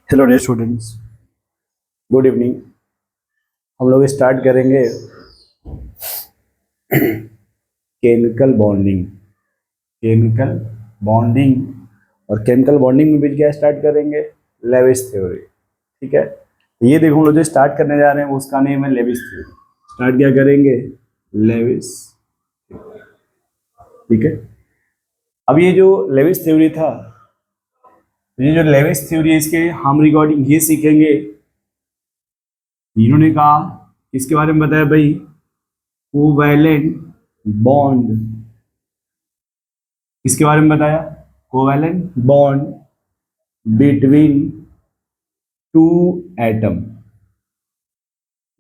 Hello dear students, good evening. हम लोग start करेंगे केमिकल बॉन्डिंग। केमिकल बॉन्डिंग और केमिकल बॉन्डिंग में भी क्या स्टार्ट करेंगे? Lewis theory. ठीक है, ये देखो, हम लोग जो स्टार्ट करने जा रहे हैं उसका नेम है लेविस थ्योरी। स्टार्ट क्या करेंगे? लेविस। ठीक है, अब ये जो लेविस थ्योरी था, ये जो लेविस थ्योरी है, इसके हम रिगार्डिंग ये सीखेंगे। इन्होंने कहा, इसके बारे में बताया भाई, कोवैलेंट बॉन्ड। इसके बारे में बताया, covalent bond between two atom.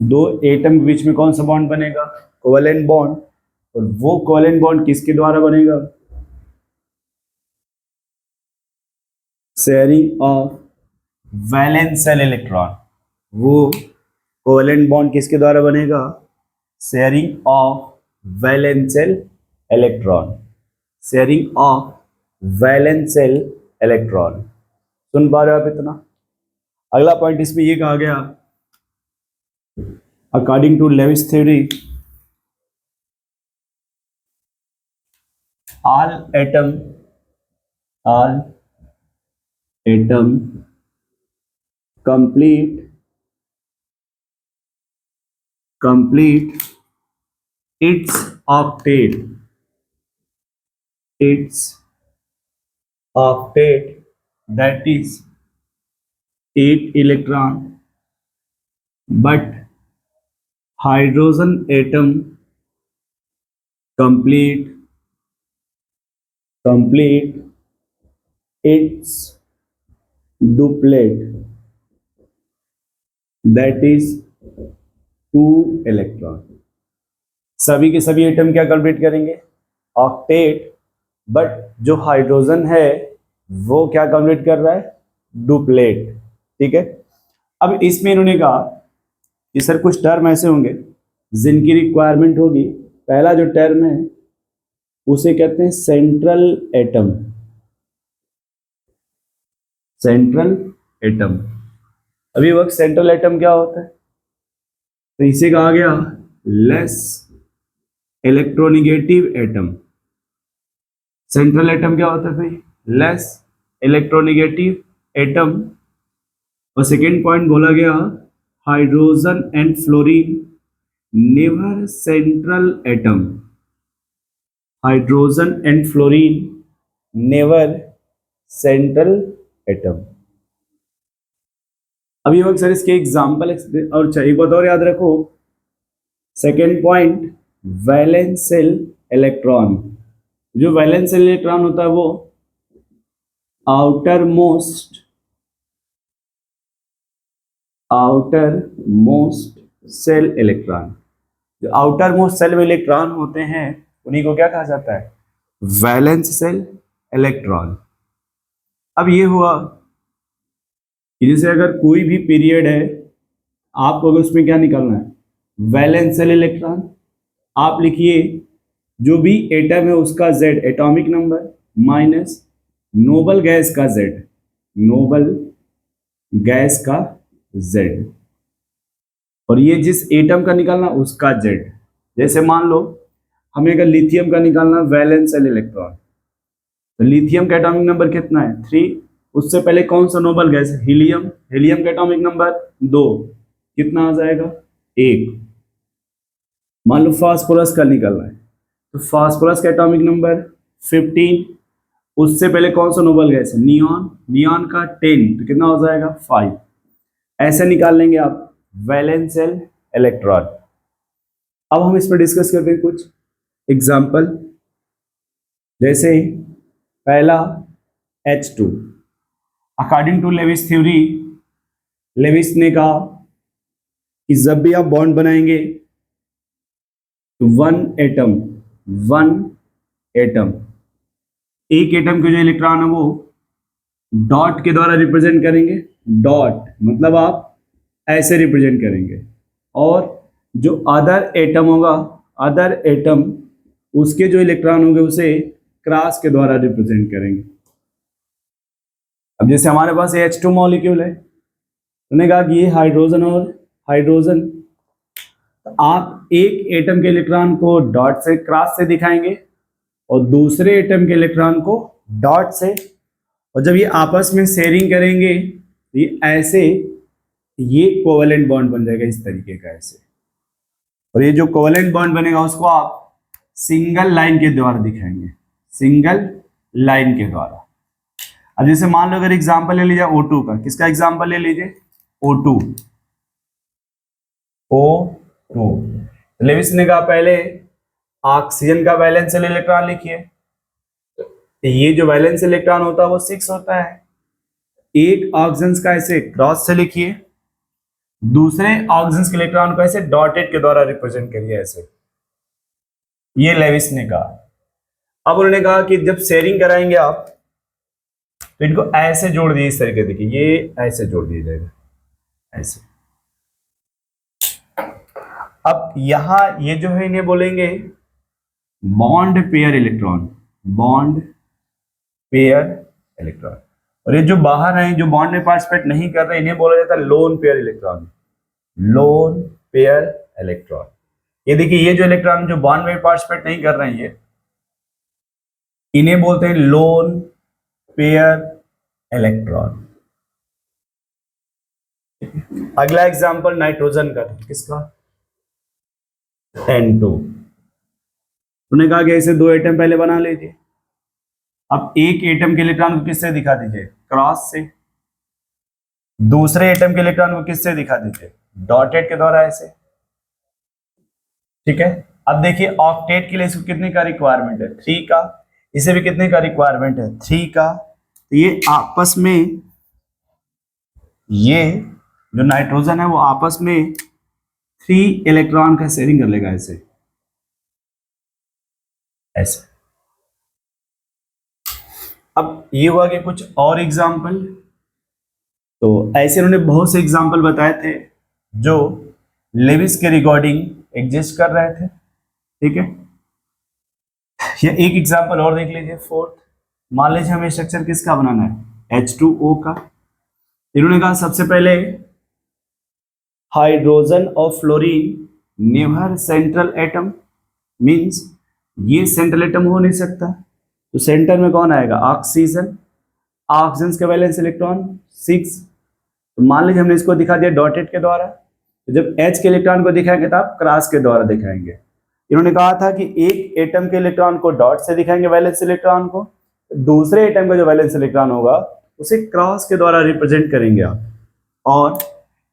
दो एटम के बीच में कौन सा बॉन्ड बनेगा? Covalent bond. और वो कोवैलेंट बॉन्ड किसके द्वारा बनेगा? Sharing of valence shell electron. वो कोवैलेंट बॉन्ड किसके द्वारा बनेगा? Sharing of valence shell electron. Sharing of valence shell electron. सुन पा रहे हो आप इतना? अगला पॉइंट इसमें ये कहा गया, according to Lewis theory, all atom complete its octet, that is 8 electron, but hydrogen atom complete its duplet, that is 2 electron। सभी के सभी एटम क्या कंप्लीट करेंगे? ऑक्टेट। बट जो हाइड्रोजन है वो क्या कंप्लीट कर रहा है? डुप्लेट। ठीक है, अब इसमें इन्होंने कहा कि सर कुछ टर्म ऐसे होंगे जिनकी रिक्वायरमेंट होगी। पहला जो टर्म है उसे कहते हैं सेंट्रल एटम। Central atom. अभी वक्त सेंट्रल एटम क्या होता है? तो इसे कहा गया less electronegative atom. Central atom क्या होता है भाई? Less electronegative atom. और सेकेंड पॉइंट बोला गया, hydrogen and fluorine never central atom. Hydrogen and fluorine never central atom. अभी वक्त सर इसके एग्जाम्पल और चाहिए, एक बात और याद रखो। Second point, valence shell electron. जो वैलेंस शेल इलेक्ट्रॉन होता है वो आउटर मोस्ट सेल इलेक्ट्रॉन। जो आउटर मोस्ट सेल में इलेक्ट्रॉन होते हैं उन्हीं को क्या कहा जाता है? Valence shell electron. अब ये हुआ कि जैसे अगर कोई भी पीरियड है, आपको अगर उसमें क्या निकालना है? Valence shell electron. आप लिखिए, जो भी एटम है उसका Z atomic number minus noble gas का जेड, नोबल गैस का जेड, और ये जिस एटम का निकालना उसका जेड। जैसे मान लो हमें अगर लिथियम का निकालना वैलेंस शेल इलेक्ट्रॉन, तो लिथियम का एटॉमिक नंबर कितना है? 3। उससे पहले कौन सा नोबल गैस है? हीलियम। हीलियम का एटॉमिक नंबर 2, कितना आ जाएगा? 1। मान लो फास्फोरस का निकालना है, तो फास्फोरस का एटॉमिक नंबर 15। उससे पहले कौन सा नोबल गैस है? नियॉन। नियॉन का 10, तो कितना हो जाएगा? 5। ऐसे निकाल लेंगे आप वैलेंस शेल इलेक्ट्रॉन। अब हम इस पर डिस्कस करते हैं कुछ एग्जाम्पल। जैसे पहला H2। According to Lewis theory, Lewis ने कहा कि जब भी आप बॉन्ड बनाएंगे तो वन एटम, एक एटम के जो इलेक्ट्रॉन है वो डॉट के द्वारा रिप्रेजेंट करेंगे। डॉट मतलब आप ऐसे रिप्रेजेंट करेंगे, और जो अदर एटम होगा, अदर एटम उसके जो इलेक्ट्रॉन होंगे उसे क्रॉस के द्वारा रिप्रेजेंट करेंगे। अब जैसे हमारे पास H2 मॉलिक्यूल है, उन्होंने कहा कि ये हाइड्रोजन और हाइड्रोजन, तो आप एक एटम के इलेक्ट्रॉन को डॉट से क्रॉस से दिखाएंगे और दूसरे एटम के इलेक्ट्रॉन को डॉट से, और जब ये आपस में शेयरिंग करेंगे तो ये ऐसे, ये कोवेलेंट बॉन्ड बन जाएगा इस तरीके का ऐसे, और ये जो कोवेलेंट बॉन्ड बनेगा उसको आप सिंगल लाइन के द्वारा दिखाएंगे, सिंगल लाइन के द्वारा। अब जैसे मान लो अगर एग्जांपल ले लीजिए O2 का, किसका एग्जांपल ले लीजिए, O2, O2। लेविस ने कहा पहले ऑक्सीजन का वैलेंस इलेक्ट्रॉन लिखिए, तो ये जो वैलेंस इलेक्ट्रॉन होता है वो 6 होता है। एक ऑक्सीजन का ऐसे क्रॉस से लिखिए, दूसरे ऑक्सीजन के इलेक्ट्रॉन को ऐसे डॉटेड के द्वारा रिप्रेजेंट करिए ऐसे, ये लेविस ने कहा। अब उन्होंने कहा कि जब शेयरिंग कराएंगे आप तो इनको ऐसे जोड़ दिए इस तरीके, देखिए ये ऐसे जोड़ दिया जाएगा ऐसे। अब यहां ये जो है इन्हें बोलेंगे bond pair electron, bond pair electron, और ये जो बाहर हैं जो बॉन्ड में पार्टिसिपेट नहीं कर रहे इन्हें बोला जाता है lone pair electron, lone pair electron. ये देखिए ये जो इलेक्ट्रॉन जो बॉन्ड में पार्टिसिपेट नहीं कर रहे हैं ये, इन्हें बोलते हैं लोन पेयर इलेक्ट्रॉन। अगला एग्जांपल नाइट्रोजन का, किसका, N2। उन्होंने कहा कि ऐसे दो एटम पहले बना लीजिए। अब एक एटम के इलेक्ट्रॉन को किससे दिखा दीजिए, क्रॉस से, दूसरे एटम के इलेक्ट्रॉन को किससे दिखा दीजिए, डॉटेड के द्वारा ऐसे, ठीक है। अब देखिए ऑक्टेट के लिए इसको कितने का रिक्वायरमेंट है, 3 का, इसे भी कितने का रिक्वायरमेंट है, 3 का। तो ये आपस में, ये जो नाइट्रोजन है वो आपस में 3 इलेक्ट्रॉन का शेयरिंग कर लेगा ऐसे ऐसे। अब ये हुआ कि कुछ और एग्जाम्पल, तो ऐसे उन्होंने बहुत से एग्जाम्पल बताए थे जो लेविस के रिगार्डिंग एग्जिस्ट कर रहे थे, ठीक है। या एक एग्जाम्पल और देख लीजिए, फोर्थ, मान लीजिए हमें स्ट्रक्चर किसका बनाना है, H2O का। इन्होंने कहा सबसे पहले हाइड्रोजन और fluorine never central atom, means ये सेंट्रल एटम हो नहीं सकता, तो सेंटर में कौन आएगा, ऑक्सीजन, ऑक्सीजन का वैलेंस इलेक्ट्रॉन 6। तो मान लीजिए हमने इसको दिखा दिया डॉटेड के द्वारा, तो जब H के इलेक्ट्रॉन को दिखाएंगे तो आप क्रॉस के द्वारा दिखाएंगे। इन्होंने कहा था कि एक एटम के इलेक्ट्रॉन को डॉट से दिखाएंगे वैलेंस इलेक्ट्रॉन को, दूसरे एटम का जो वैलेंस इलेक्ट्रॉन होगा उसे क्रॉस के द्वारा रिप्रेजेंट करेंगे आप। और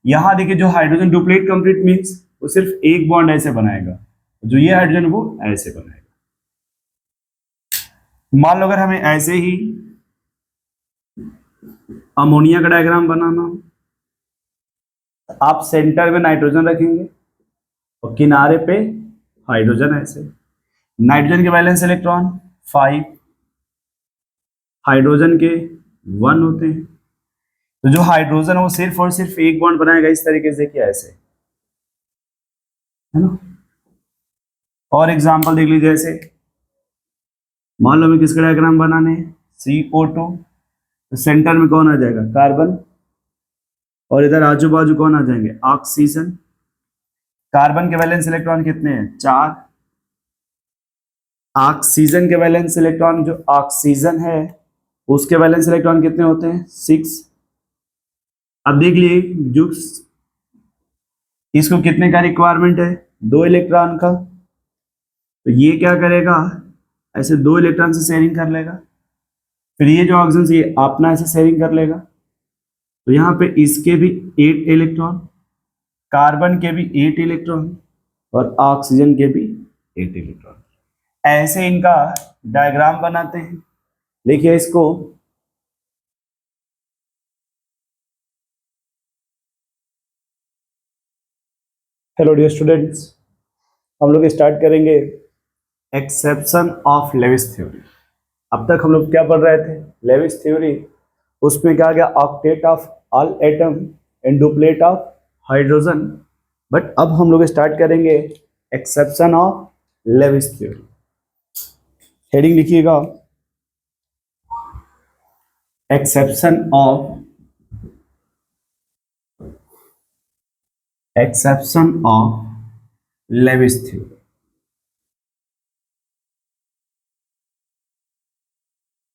यहां देखिए जो हाइड्रोजन डुप्लीट कंप्लीट मींस वो सिर्फ एक बॉन्ड ऐसे बनाएगा, जो ये हाइड्रोजन वो ऐसे बनाएगा। मान लो अगर हमें ऐसे ही अमोनिया का डायग्राम बनाना, आप सेंटर में नाइट्रोजन रखेंगे और किनारे पे हाइड्रोजन ऐसे। नाइट्रोजन के वैलेंस इलेक्ट्रॉन 5, हाइड्रोजन के 1 होते हैं, तो जो हाइड्रोजन है वो सिर्फ और सिर्फ एक बॉन्ड बनाएगा इस तरीके से, क्या ऐसे, है ना। और एग्जांपल देख लीजिए, जैसे मान लो हमें किसका डायग्राम बनाने हैं, CO2, तो सेंटर में कौन आ जाएगा, कार्बन, और इधर आजू बाजू कौन आ जाएंगे, ऑक्सीजन। कार्बन के वैलेंस इलेक्ट्रॉन कितने हैं, 4। ऑक्सीजन के वैलेंस इलेक्ट्रॉन, जो ऑक्सीजन है उसके वैलेंस इलेक्ट्रॉन कितने होते हैं, 6। अब देख लिए जो इसको कितने का रिक्वायरमेंट है, 2 इलेक्ट्रॉन का, तो ये क्या करेगा, ऐसे 2 इलेक्ट्रॉन से शेयरिंग कर लेगा। फिर ये जो ऑक्सीजन ये अपना ऐसे शेयरिंग कर लेगा, तो यहाँ पे इसके भी 8 इलेक्ट्रॉन, कार्बन के भी 8 इलेक्ट्रॉन और ऑक्सीजन के भी 8 इलेक्ट्रॉन। ऐसे इनका डायग्राम बनाते हैं। देखिए इसको, हेलो डियर स्टूडेंट्स, हम लोग स्टार्ट करेंगे एक्सेप्शन ऑफ लेविस थ्योरी। अब तक हम लोग क्या पढ़ रहे थे, लेविस थ्योरी, उसमें क्या गया, octet of all atom and duplet of hydrogen. But अब हम लोग स्टार्ट करेंगे exception of Lewis theory. Heading लिखिएगा, exception of exception of Lewis theory.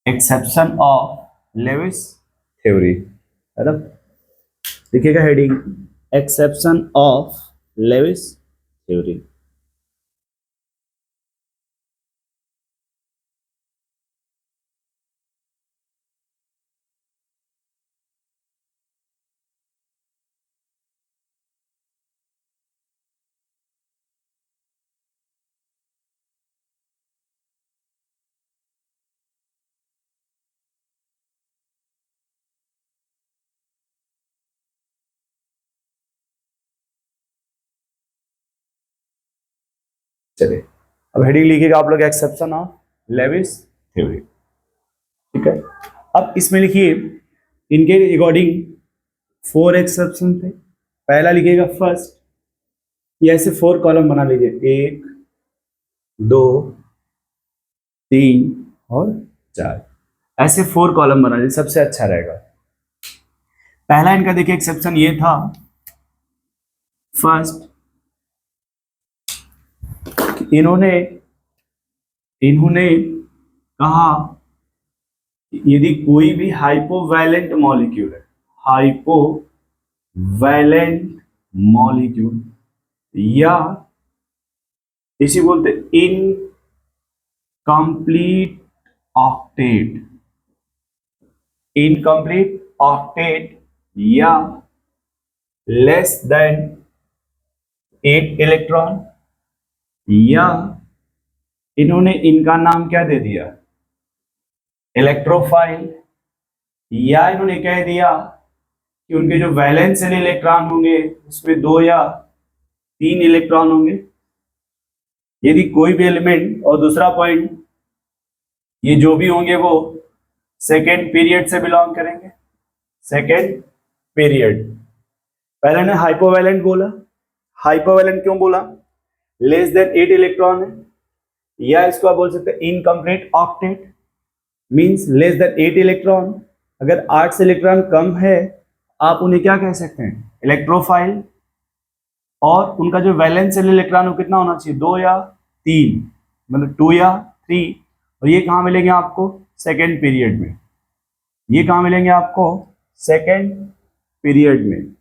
Exception of Lewis theory, है ना? देखिएगा heading, exception of Lewis theory. चलिए, अब हेडिंग लिखिएगा आप लोग, एक्सेप्शन ऑफ लेविस थ्योरी। ठीक है, अब इसमें लिखिए इनके अकॉर्डिंग 4 एक्सेप्शन थे। पहला लिखिएगा फर्स्ट, ये ऐसे 4 कॉलम बना लीजिए, 1 2 3 और 4, ऐसे 4 कॉलम बना लीजिए, सबसे अच्छा रहेगा। पहला इनका देखिए एक्सेप्शन ये था, फर्स्ट इन्होंने कहा यदि कोई भी हाइपोवैलेंट मॉलिक्यूल है, हाइपोवैलेंट मॉलिक्यूल, या इसी बोलते इनकम्प्लीट ऑक्टेट, इनकम्प्लीट ऑक्टेट या लेस देन 8 इलेक्ट्रॉन, या इन्होंने इनका नाम क्या दे दिया, इलेक्ट्रोफाइल, या इन्होंने कह दिया कि उनके जो वैलेंस इलेक्ट्रॉन होंगे उसमें 2 या 3 इलेक्ट्रॉन होंगे। यदि कोई भी एलिमेंट, और दूसरा पॉइंट, ये जो भी होंगे वो सेकेंड पीरियड से बिलोंग करेंगे, सेकेंड पीरियड। पहले ने हाइपोवैलेंट बोला, हाइपोवैलेंट क्यों बोला, लेस देन 8 इलेक्ट्रॉन है, या इसको आप बोल सकते हैं incomplete octet, means less than 8 electron. अगर 8 से इलेक्ट्रॉन कम है आप उन्हें क्या कह सकते हैं, इलेक्ट्रोफाइल। और उनका जो वैलेंस इलेक्ट्रॉन वो कितना होना चाहिए, 2 या 3, मतलब 2 या 3। और ये कहाँ मिलेंगे आपको, सेकेंड पीरियड में, ये कहाँ मिलेंगे आपको, सेकेंड पीरियड में।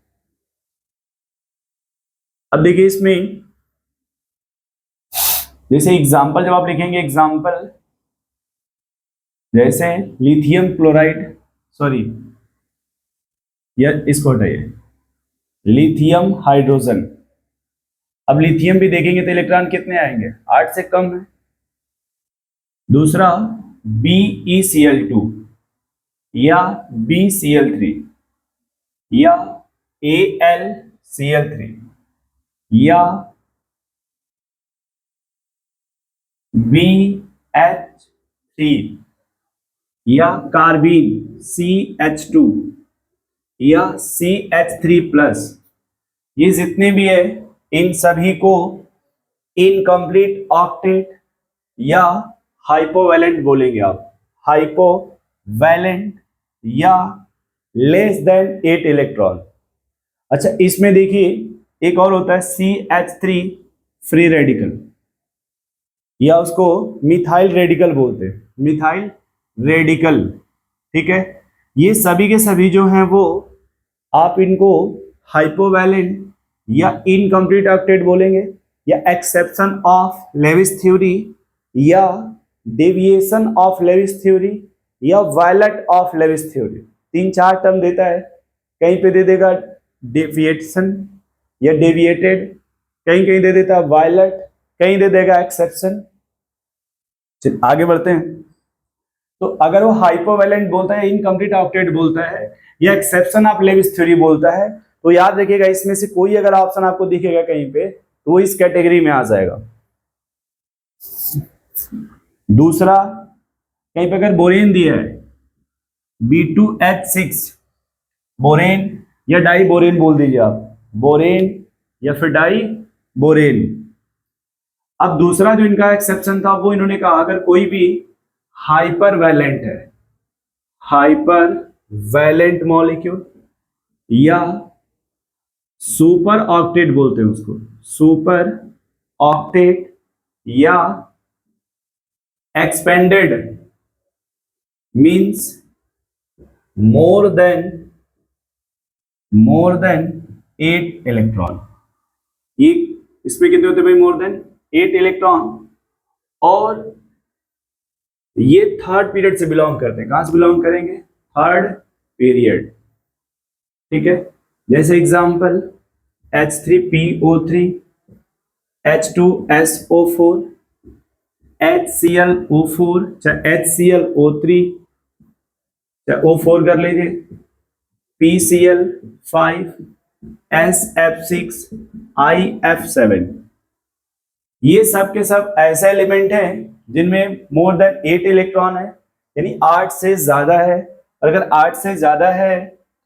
अब देखिए इसमें जैसे एग्जाम्पल जब आप लिखेंगे, एग्जाम्पल जैसे लिथियम क्लोराइड, सॉरी या इसको हटाइए, लिथियम हाइड्रोजन। अब लिथियम भी देखेंगे तो इलेक्ट्रॉन कितने आएंगे, 8 से कम है। दूसरा BeCl2 या BCl3 या AlCl3 या BH3 या कार्बीन CH2 या CH3+, ये जितने भी है इन सभी को इनकम्प्लीट ऑक्टेट या हाइपोवैलेंट बोलेंगे आप, हाइपोवैलेंट या लेस देन 8 इलेक्ट्रॉन। अच्छा, इसमें देखिए एक और होता है CH3 फ्री रेडिकल, या उसको मिथाइल रेडिकल बोलते हैं, मिथाइल रेडिकल। ठीक है, ये सभी के सभी जो हैं वो आप इनको हाइपोवैलेंट या इनकम्प्लीट ऑक्टेट बोलेंगे, या एक्सेप्शन ऑफ लेविस थ्योरी, या डेविएशन ऑफ लेविस थ्योरी, या violate of Lewis theory. 3-4 term देता है, कहीं पे दे देगा डेविएशन या डेविएटेड, कहीं कहीं दे देता है वायलेट, कहीं दे देगा एक्सेप्शन। आगे बढ़ते हैं। तो अगर वो हाइपोवैलेंट बोलता है, इनकम्प्लीट ऑक्टेट बोलता है, या एक्सेप्शन ऑफ लेविस थ्योरी बोलता है, तो याद रखिएगा इसमें से कोई अगर ऑप्शन आपको दिखेगा कहीं पे तो वो इस कैटेगरी में आ जाएगा। दूसरा, कहीं पे अगर बोरेन दिया है B2H6, बोरेन या डाई बोरेन बोल दीजिए आप, बोरेन या फिर डाई बोरेन। अब दूसरा जो इनका एक्सेप्शन था वो इन्होंने कहा अगर कोई भी हाइपर वैलेंट है, हाइपर वैलेंट मॉलिक्यूल, या सुपर ऑक्टेट बोलते हैं उसको, सुपर ऑक्टेट या expanded means more than 8 electron. ये इसमें कितने होते हैं भाई? More than 8 electron. और ये थर्ड पीरियड से बिलोंग करते हैं। कहां से बिलोंग करेंगे? Third period. ठीक है, जैसे एग्जांपल H3PO3, H2SO4, HClO4, चाहे HClO3, चाहे O4 कर लीजिए, PCl5, SF6, IF7। ये सब के सब ऐसे एलिमेंट हैं जिनमें मोर देन 8 इलेक्ट्रॉन है, यानी 8 से ज्यादा है। अगर 8 से ज्यादा है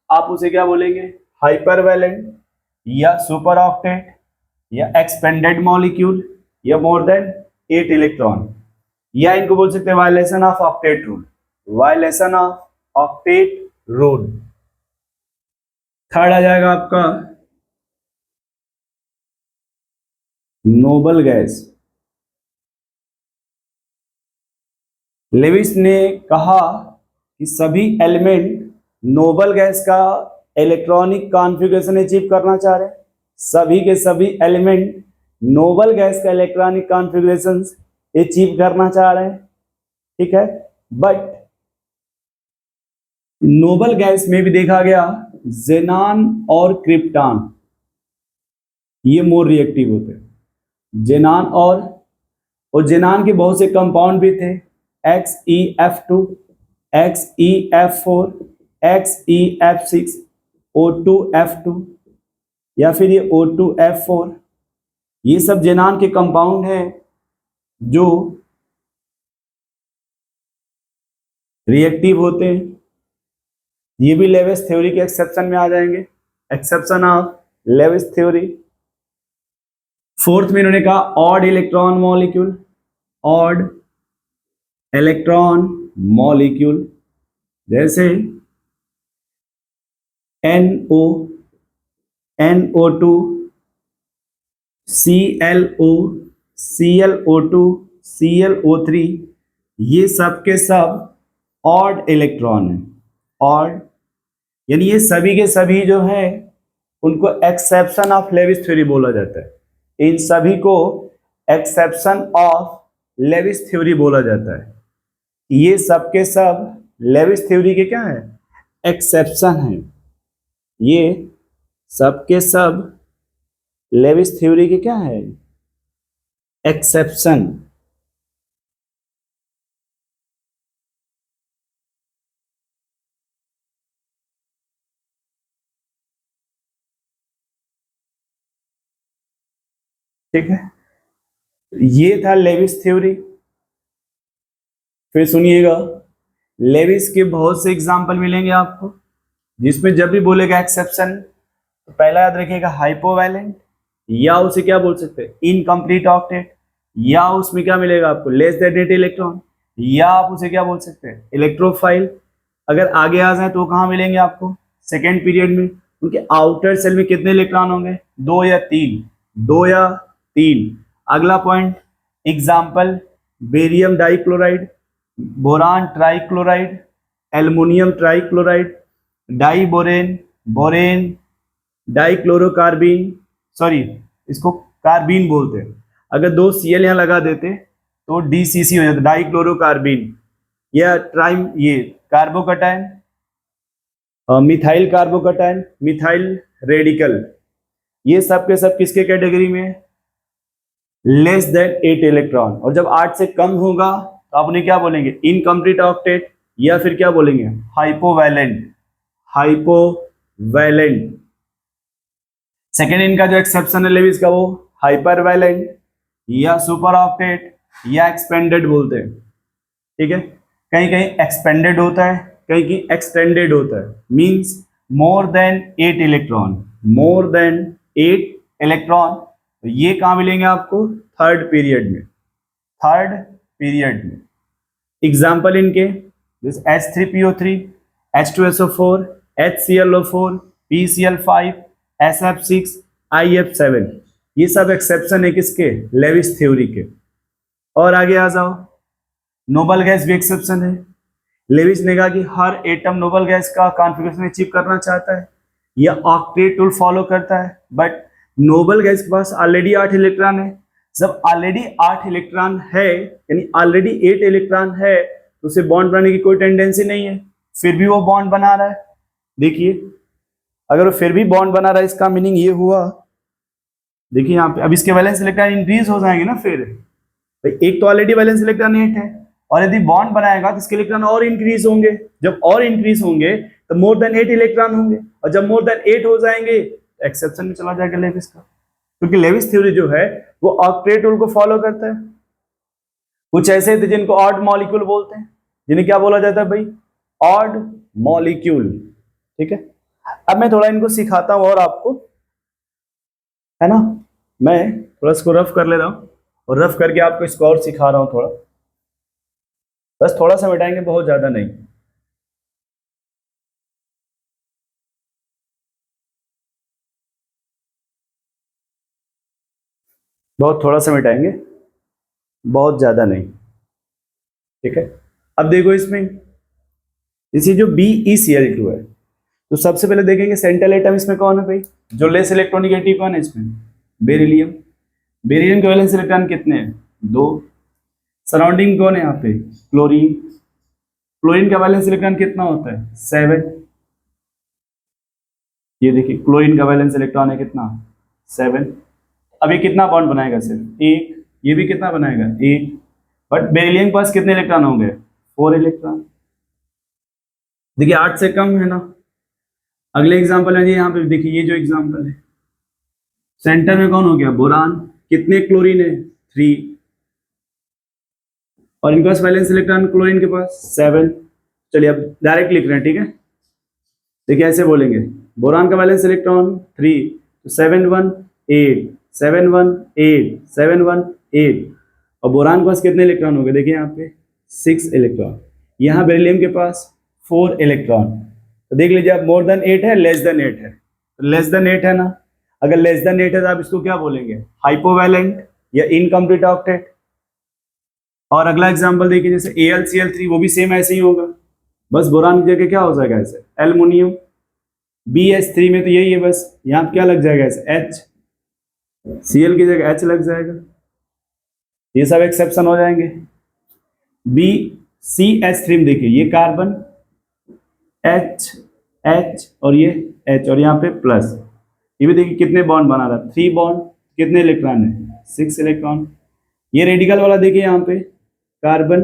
आप उसे क्या बोलेंगे? हाइपरवैलेंट या सुपर ऑक्टेट या एक्सपेंडेड मॉलिक्यूल या मोर देन 8 इलेक्ट्रॉन, या इनको बोल सकते हैं violation of octet rule. Violation of octet rule. Third आ जाएगा आपका नोबल गैस। लेविस ने कहा कि सभी एलिमेंट नोबल गैस का इलेक्ट्रॉनिक कॉन्फ़िगरेशन अचीव करना चाह रहे हैं। सभी के सभी एलिमेंट नोबल गैस का इलेक्ट्रॉनिक कॉन्फ़िगरेशन अचीव करना चाह रहे हैं। ठीक है, बट नोबल गैस में भी देखा गया जेनान और क्रिप्टॉन ये मोर रिएक्टिव होते हैं। जेनान और जेनान के बहुत से कंपाउंड भी थे, XeF2, XeF4, XeF6, O2F2 या फिर ये O2F4। ये सब जेनान के कंपाउंड हैं जो रिएक्टिव होते हैं। ये भी लेविस थ्योरी के एक्सेप्शन में आ जाएंगे, exception of Lewis theory. Fourth में इन्होंने कहा odd electron molecule, odd electron molecule जैसे NO, NO2, ClO, ClO2, ClO3, ये सब के सब ऑड इलेक्ट्रॉन है। ऑड यानी ये सभी के सभी जो है उनको एक्सेप्शन ऑफ लेविस थ्योरी बोला जाता है। इन सभी को एक्सेप्शन ऑफ लेविस थ्योरी बोला जाता है। ये सब के सब लेविस थ्योरी के क्या है? एक्सेप्शन है। ये सब के सब लेविस थ्योरी के क्या है? एक्सेप्शन। ठीक है, ये था लेविस थ्योरी। फिर सुनिएगा, लेविस के बहुत से एग्जाम्पल मिलेंगे आपको, जिसमें जब भी बोलेगा एक्सेप्शन तो पहला याद रखिएगा हाइपोवैलेंट, या उसे क्या बोल सकते हैं? इनकम्प्लीट ऑक्टेट, या उसमें क्या मिलेगा आपको? लेस देन 8 इलेक्ट्रॉन, या आप उसे क्या बोल सकते हैं? इलेक्ट्रोफाइल। अगर आगे आ जाए तो कहाँ मिलेंगे आपको? सेकेंड पीरियड में। उनके आउटर सेल में कितने इलेक्ट्रॉन होंगे? 2 या 3, 2 या 3। अगला point example barium dichloride, boron trichloride, aluminium trichloride, diborane, borane, dichlorocarbene, sorry इसको कार्बिन बोलते हैं। अगर 2 Cl यहाँ लगा देते तो DCC हो जाता, डाइक्लोरोकार्बिन। या ट्राइम ये carbocation, methyl carbocation, methyl radical, ये सब के सब किसके कैटेगरी में? Less than 8 electron. और जब 8 से कम होगा तो आप उन्हें क्या बोलेंगे? इनकम्प्लीट ऑक्टेट, या फिर क्या बोलेंगे? हाइपोवैलेंट। हाइपोवैलेंट। सेकेंड इनका जो एक्सेप्शन है लेविस का वो हाइपरवैलेंट या सुपर ऑक्टेट या एक्सपेंडेड बोलते हैं। ठीक है, कहीं कहीं एक्सपेंडेड होता है, कहीं कहीं एक्सटेंडेड होता है। Means more than 8 electron, more than 8 electron. तो ये कहाँ मिलेंगे आपको? थर्ड पीरियड में। थर्ड पीरियड में एग्जाम्पल इनके जैसे H3PO3, H2SO4, HClO4, PCl5, SF6, IF7, ये सब एक्सेप्शन है किसके? लेविस थ्योरी के। और आगे आ जाओ, नोबल गैस भी एक्सेप्शन है। लेविस ने कहा कि हर एटम नोबल गैस का कॉन्फ़िगरेशन अचीव करना चाहता है या ऑक्टेट रूल फॉलो करता है, बट नोबल गैस के पास ऑलरेडी 8 इलेक्ट्रॉन है। जब ऑलरेडी 8 इलेक्ट्रॉन है, यानी ऑलरेडी 8 इलेक्ट्रॉन है, तो उसे बॉन्ड बनाने की कोई टेंडेंसी नहीं है, फिर भी वो बॉन्ड बना रहा है। देखिए, अगर वो फिर भी बॉन्ड बना रहा है, इसका मीनिंग ये हुआ, देखिए यहाँ पे अब इसके वैलेंस इलेक्ट्रॉन इंक्रीज हो जाएंगे ना। फिर एक तो ऑलरेडी वैलेंस इलेक्ट्रॉन 8 है, और यदि बॉन्ड बनाएगा तो इसके इलेक्ट्रॉन और इंक्रीज होंगे। जब और इंक्रीज होंगे तो मोर देन 8 इलेक्ट्रॉन होंगे, और जब मोर देन 8 हो जाएंगे तो एक्सेप्शन में चला जाएगा लेविस का, क्योंकि लेविस थ्योरी जो है वो ऑक्टेट रूल को फॉलो करता है। कुछ ऐसे थे जिनको ऑड मॉलिक्यूल बोलते हैं, जिन्हें क्या बोला जाता है भाई? Odd molecule. ठीक है, अब मैं थोड़ा इनको सिखाता हूं और आपको, है ना, मैं थोड़ा इसको रफ कर ले रहा हूं, और रफ करके आपको इसको और सिखा रहा हूं थोड़ा, बस थोड़ा सा मिटाएंगे, बहुत ज्यादा नहीं। बहुत थोड़ा सा मिटाएंगे, बहुत ज्यादा नहीं। ठीक है, अब देखो इसमें, इसी जो BeCl2 है, तो सबसे पहले देखेंगे सेंट्रल एटम इसमें कौन है भाई? जो लेस इलेक्ट्रोनिगेटिव कौन है इसमें? बेरिलियम। बेरिलियम के वैलेंस इलेक्ट्रॉन कितने हैं? 2। सराउंडिंग कौन है यहाँ पे? क्लोरीन। क्लोरीन का वैलेंस इलेक्ट्रॉन कितना होता है? 7। ये देखिए, क्लोरीन का वैलेंस इलेक्ट्रॉन है कितना? 7। अब ये कितना बॉन्ड बनाएगा? सिर्फ एक। ये भी कितना बनाएगा? एक। बट बेरिलियम के पास कितने इलेक्ट्रॉन होंगे? 4 इलेक्ट्रॉन। देखिए 8 से कम है ना। अगले एग्जांपल है यहाँ पे, देखिए ये जो एग्जांपल है, सेंटर में कौन हो गया? बोरान। कितने क्लोरीन है? 3। और इनके पास वैलेंस इलेक्ट्रॉन क्लोरीन के पास 7। चलिए अब डायरेक्ट लिख रहे हैं, ठीक है। देखिए ऐसे बोलेंगे, बोरान का वैलेंस इलेक्ट्रॉन 3, तो 7 1 8, 7 1 8, 7 1 8। और बोरान के पास कितने इलेक्ट्रॉन हो गए? देखिए यहाँ पे 6 इलेक्ट्रॉन। यहाँ बेरिलियम के पास 4 इलेक्ट्रॉन। तो देख लीजिए, अब मोर देन 8 है, लेस देन 8 है, तो लेस देन 8 है ना। अगर लेस देन 8 है तो आप इसको क्या बोलेंगे? हाइपोवैलेंट या इनकम्प्लीट ऑक्टेट। और अगला एग्जांपल देखिए, जैसे AlCl3, वो भी सेम ऐसे ही होगा, बस बोरान की जगह क्या हो जाएगा? ऐसे एल्युमिनियम। BH3 में तो यही है, बस यहाँ पे क्या लग जाएगा? ऐसे H। Cl की जगह H लग जाएगा। ये सब एक्सेप्शन हो जाएंगे। BCH3 में देखिए, ये कार्बन H H और ये H, और यहाँ पे प्लस। ये भी देखिए कितने बॉन्ड बना रहा है? 3 बॉन्ड। कितने इलेक्ट्रॉन है? 6 इलेक्ट्रॉन। ये रेडिकल वाला देखिए यहाँ पे, कार्बन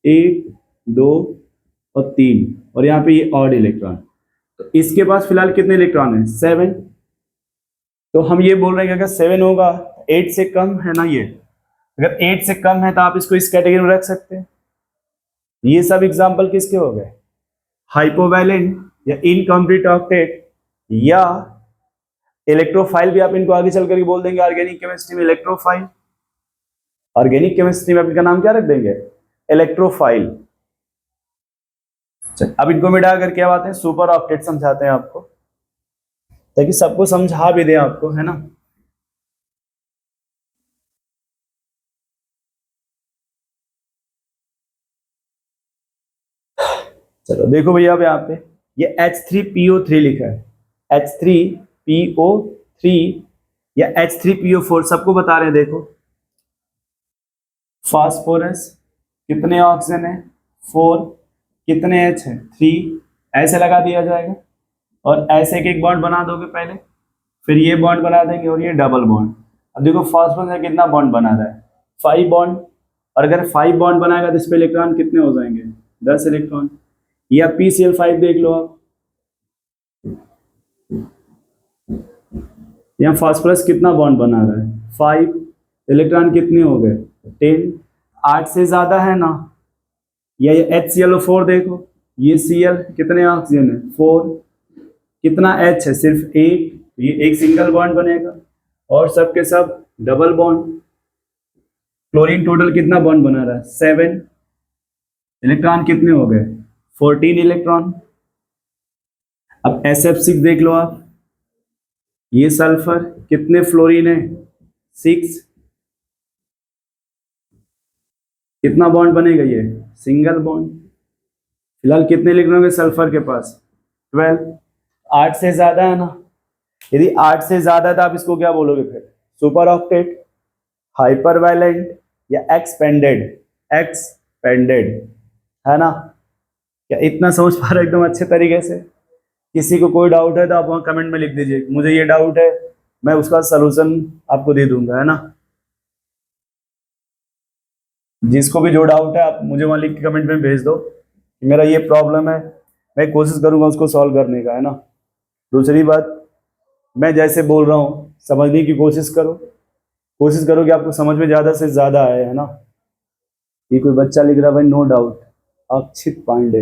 1 2 और 3, और यहाँ पे ये ऑड इलेक्ट्रॉन। तो इसके पास फिलहाल कितने इलेक्ट्रॉन है? 7। तो हम ये बोल रहे हैं कि अगर 7 होगा, 8 से कम है ना ये, अगर 8 से कम है तो आप इसको इस कैटेगरी में रख सकते हैं। ये सब एग्जाम्पल किसके हो गए? हाइपोवैलेंट या इनकम्प्लीट ऑक्टेट या इलेक्ट्रोफाइल भी आप इनको आगे चल करके बोल देंगे ऑर्गेनिक केमिस्ट्री में इलेक्ट्रोफाइल। ऑर्गेनिक केमिस्ट्री में आप इनका नाम क्या रख देंगे? इलेक्ट्रोफाइल। अब इनको मिटा कर क्या बात है? सुपर ऑक्टेट समझाते हैं आपको, ताकि सबको समझा भी दे आपको, है ना। चलो देखो भैया, अब यहाँ पे ये H3PO3 लिखा है, H3PO3 या H3PO4, सबको बता रहे हैं। देखो फास्फोरस कितने ऑक्सीजन है? 4। कितने H है? 3। ऐसे लगा दिया जाएगा, और ऐसे एक बॉन्ड बना दोगे पहले, फिर ये बॉन्ड बना देंगे, और ये डबल बॉन्ड। अब देखो फास्फोरस में कितना बॉन्ड बना रहा है? 5 बॉन्ड। और अगर 5 बॉन्ड बनाएगा तो इस पे इलेक्ट्रॉन कितने हो जाएंगे? 10 इलेक्ट्रॉन। या PCl5 देख लो आप, यहाँ फास्फोरस कितना बॉन्ड बना रहा है? 5। इलेक्ट्रॉन कितने हो गए? 10। 8 से ज्यादा है ना। या ये HClO4 देखो, ये Cl कितने ऑक्सीजन है? 4। कितना H है? सिर्फ 1, ये एक सिंगल बॉन्ड बनेगा, और सब के सब डबल बॉन्ड। क्लोरीन टोटल कितना बॉन्ड बना रहा है? 7। इलेक्ट्रॉन कितने हो गए? 14 इलेक्ट्रॉन। अब SF6 देख लो आप, ये सल्फर, कितने फ्लोरीन है? 6। कितना बॉन्ड बनेगा ये? Single bond. फिलहाल कितने इलेक्ट्रॉन है सल्फर के पास? 12। 8 से ज्यादा है ना? यदि 8 से ज्यादा है तो आप इसको क्या बोलोगे फिर? सुपर ऑक्टेट, हाइपर वैलेंट या एक्सपेंडेड? एक्सपेंडेड, है ना? क्या इतना समझ पा रहे हो एकदम अच्छे तरीके से? किसी को कोई डाउट है तो आप वहाँ कमेंट में लिख दीजिए, मुझे ये डाउट है, मैं उसका सलूशन आपको दे दूंगा, है ना? जिसको भी जो डाउट है आप मुझे वहाँ लिख के कमेंट में भेज दो कि मेरा ये प्रॉब्लम है, मैं कोशिश करूंगा उसको सॉल्व करने का, है ना? दूसरी बात, मैं जैसे बोल रहा हूँ समझने की कोशिश करो, कोशिश करो कि आपको समझ में ज़्यादा से ज़्यादा आए, है ना? ये कोई बच्चा लिख रहा है भाई, नो डाउट, अक्षित पांडे।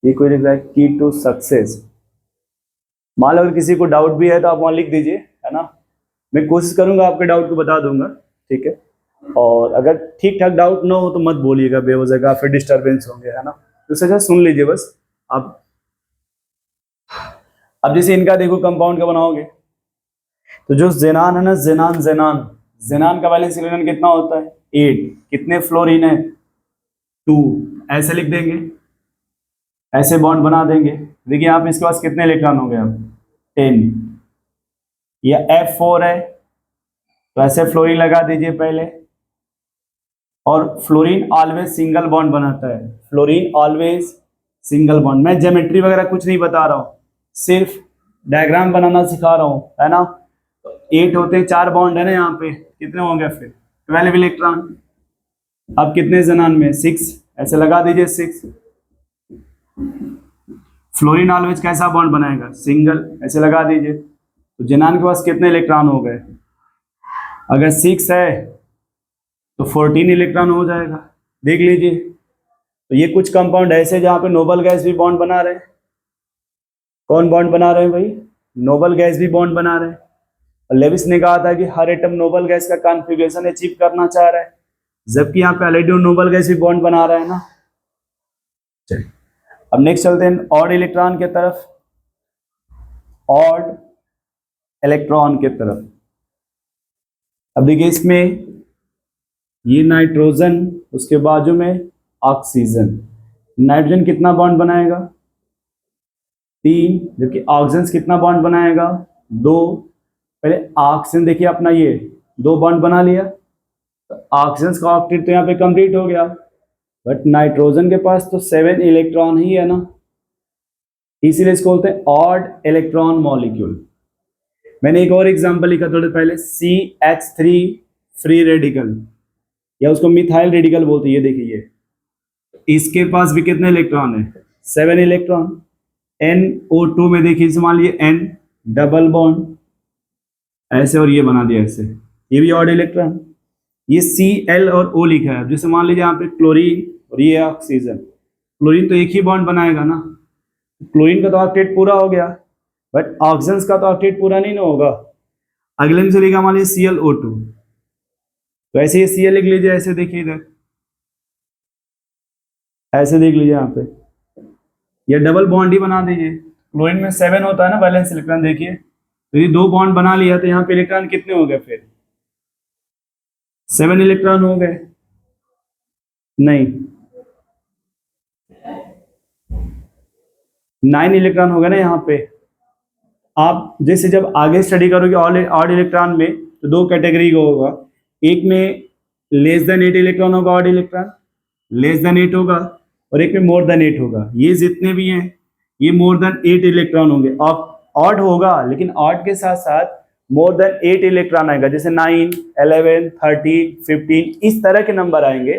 ये कोई लिख रहा है की टू सक्सेस। मान लो अगर किसी को डाउट भी है तो आप वहाँ लिख दीजिए, है ना? मैं कोशिश करूंगा आपके डाउट को बता दूंगा, ठीक है? और अगर ठीक ठाक डाउट ना हो तो मत बोलिएगा बेवजह का, फिर डिस्टर्बेंस होंगे, है ना? तो सजा सुन लीजिए बस आप। अब जैसे इनका देखो कंपाउंड का बनाओगे तो जो जेनान है ना, जेनान जेनान जेनान का वैलेंस इलेक्ट्रॉन कितना होता है? 8। कितने फ्लोरीन है? 2। ऐसे लिख देंगे, ऐसे बॉन्ड बना देंगे। देखिए यहाँ पे इसके पास कितने इलेक्ट्रॉन हो गए? अब 10। या F4 है तो ऐसे फ्लोरीन लगा दीजिए पहले। और फ्लोरीन ऑलवेज सिंगल बॉन्ड बनाता है, फ्लोरीन ऑलवेज सिंगल बॉन्ड। मैं ज्योमेट्री वगैरह कुछ नहीं बता रहा हूँ, सिर्फ डायग्राम बनाना सिखा रहा हूँ, है ना? तो 8 होते हैं, 4 बॉन्ड है ना यहाँ पे, कितने होंगे फिर? 12 इलेक्ट्रॉन। अब कितने जनान में? 6। ऐसे लगा दीजिए 6। फ्लोरीन ऑलवेज कैसा बॉन्ड बनाएगा? सिंगल। ऐसे लगा दीजिए। तो जेनान के पास कितने इलेक्ट्रॉन हो गए? अगर 6 है तो 14 इलेक्ट्रॉन हो जाएगा। देख लीजिए, तो ये कुछ कंपाउंड ऐसे जहां पे नोबल गैस भी बॉन्ड बना रहे हैं। कौन बॉन्ड बना रहे हैं भाई? नोबल गैस भी बॉन्ड बना रहे हैं। और लेविस ने कहा था कि हर एटम नोबल गैस का कॉन्फ़िगरेशन अचीव करना चाह रहा है, जबकि यहाँ पे ऑलरेडी नोबल गैस भी बॉन्ड बना रहा है ना। चलिए अब नेक्स्ट चलते हैं ऑड इलेक्ट्रॉन के तरफ। ऑड इलेक्ट्रॉन के तरफ, अब देखिए इसमें ये नाइट्रोजन, उसके बाजू में ऑक्सीजन। नाइट्रोजन कितना बॉन्ड बनाएगा? 3। जबकि ऑक्सीजन कितना बॉन्ड बनाएगा? 2। पहले ऑक्सीजन देखिए अपना, ये 2 बॉन्ड बना लिया, तो ऑक्सीजन का ऑक्टेट तो यहाँ पे कंप्लीट हो गया। बट नाइट्रोजन के पास तो 7 इलेक्ट्रॉन ही है ना, इसीलिए इसको बोलते हैं ऑड इलेक्ट्रॉन मॉलिक्यूल। मैंने एक और एग्जांपल लिखा थोड़े पहले, CH3 फ्री रेडिकल, या उसको मिथाइल रेडिकल बोलते हैं। ये देखिए, इसके पास भी कितने इलेक्ट्रॉन है? 7 इलेक्ट्रॉन। NO2 में देखिए, मान लीजिए N डबल बॉन्ड ऐसे, और ये बना दिया ऐसे, ये भी ऑड इलेक्ट्रॉन। ये Cl और O लिखा है। जैसे मान लीजिए यहाँ पे क्लोरीन और ये ऑक्सीजन, क्लोरीन तो एक ही बॉन्ड बनाएगा ना, क्लोरीन का तो ऑक्टेट पूरा हो गया, बट ऑक्सीजन का तो ऑक्टेट पूरा नहीं ना होगा। अगले में से लिखा मान लीजिए ClO2, तो ऐसे ही Cl लिख लीजिए, ऐसे देखिए इधर, ऐसे देख लीजिए यहाँ पे, ये डबल बॉन्ड ही बना दीजिए। क्लोरीन में 7 होता है ना वैलेंस इलेक्ट्रॉन, देखिए तो ये 2 बॉन्ड बना लिया, तो यहाँ पे इलेक्ट्रॉन कितने हो गए फिर? 7 इलेक्ट्रॉन हो गए? नहीं, 9 इलेक्ट्रॉन हो गए ना यहाँ पे। आप जैसे जब आगे स्टडी करोगे ऑड इलेक्ट्रॉन में, तो 2 कैटेगरी का होगा। एक में लेस देन 8 इलेक्ट्रॉन होगा, ऑड इलेक्ट्रॉन लेस देन 8 होगा, और एक में मोर देन 8 होगा। ये जितने भी हैं ये मोर देन 8 इलेक्ट्रॉन होंगे। ऑड होगा, लेकिन ऑड के साथ साथ मोर देन 8 इलेक्ट्रॉन आएगा, जैसे 9, 11, 13, 15 इस तरह के नंबर आएंगे,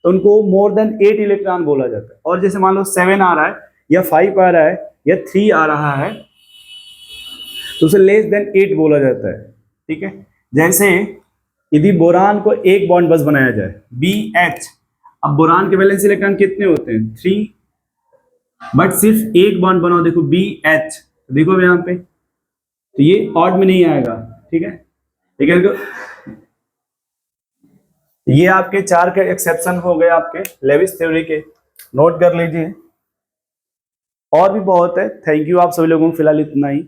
तो उनको मोर देन 8 इलेक्ट्रॉन बोला जाता है। और जैसे मान लो 7 आ रहा है, या 5 आ रहा है, या 3 आ रहा है, तो उसे लेस देन 8 बोला जाता है, ठीक है? जैसे यदि बोरान को एक बॉन्ड बस बनाया जाए, BH, अब बोरान के वैलेंस इलेक्ट्रॉन कितने होते हैं? 3, बट सिर्फ एक बॉन्ड बनाओ, देखो BH, देखो यहाँ पे, तो ये ऑड में नहीं आएगा, ठीक है? ठीक है, ये आपके 4 के एक्सेप्शन हो गए आपके लेविस थ्योरी के, नोट कर लीजिए। और भी बहुत है। थैंक यू आप सभी लोगों को, फिलहाल इतना ही।